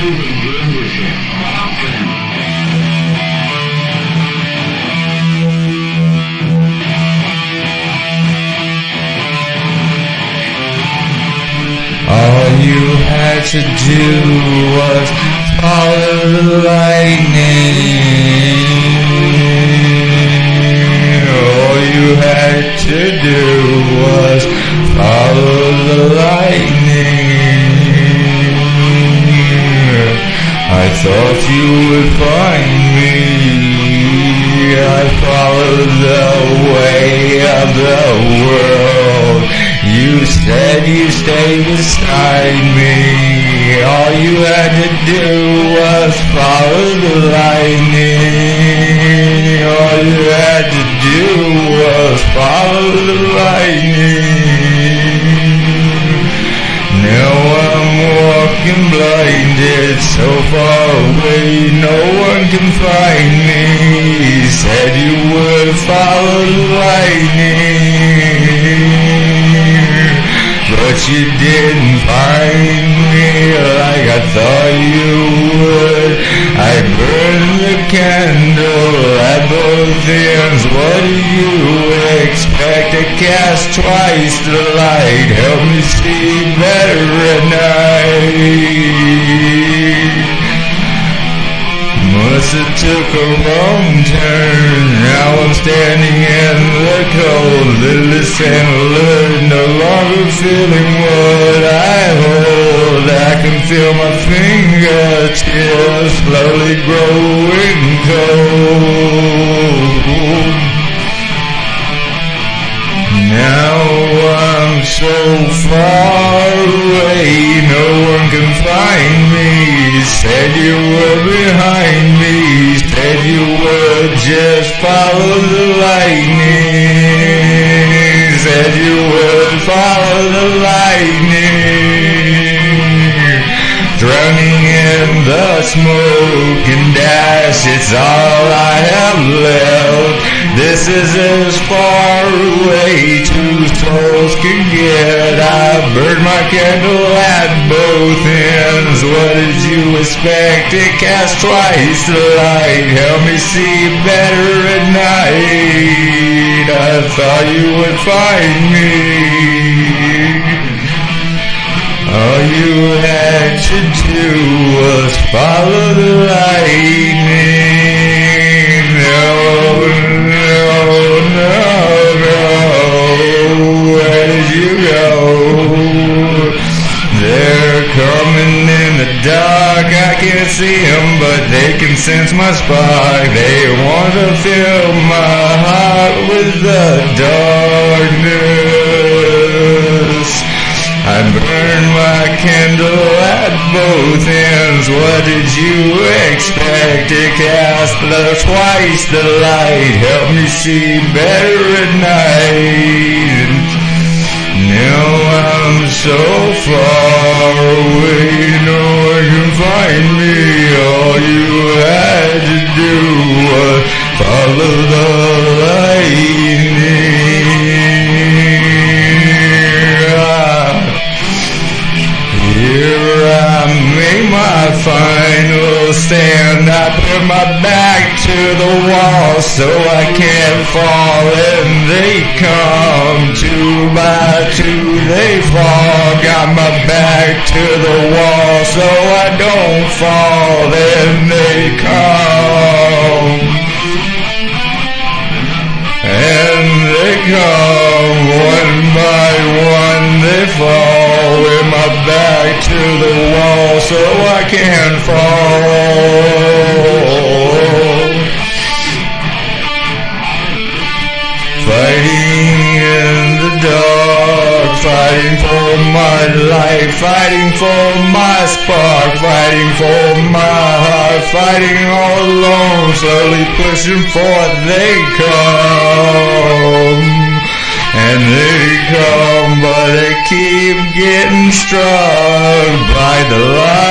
All you had to do was follow the lightning. All you had to do was follow the lightning. I thought you would find me. I followed the way of the world. You said you stayed beside me. All you had to do was follow the lightning. All you had to do was follow the lightning. Now I'm walking blinded, so far away no one can find me. Said you would follow the lightning, but you didn't find me like I thought you would. I burned the candle at both ends. What do you expect? To cast twice the light, help me see better at night. Must have took a wrong turn. Now I'm standing in the cold. Littlest and alert, no longer feeling what I hold. I can feel my fingertips slowly growing cold. Now I'm so far away, no one can find me. Said you were behind me, said you would just follow the lightning. Said you would follow the lightning. Drowning in the smoke and ash, it's all I have left. This is as far away two souls can get. I burned my candle at both ends. What did you expect? It cast twice the light, help me see better at night. I thought you would find me. All you had to do was follow the lightning. No, where did you go? They're coming in the dark, I can't see them, but they can sense my spark. They want to fill my heart with the darkness. I burned my candle at both ends. What did you expect? To cast twice the light, help me see better at night. Now I'm so far away, no one can find me. All you had to do was follow the lightning. Here I made my final stand. I put my back to the wall so I can't fall, and they come two by two, they fall. Got my back to the wall so I don't fall, and they come, and they come one by one, they fall. With my back to the wall so I can't fall. Fighting in the dark, fighting for my life, fighting for my spark, fighting for my heart, fighting all alone, slowly pushing forth, they come. And they come, but they keep getting struck by the light.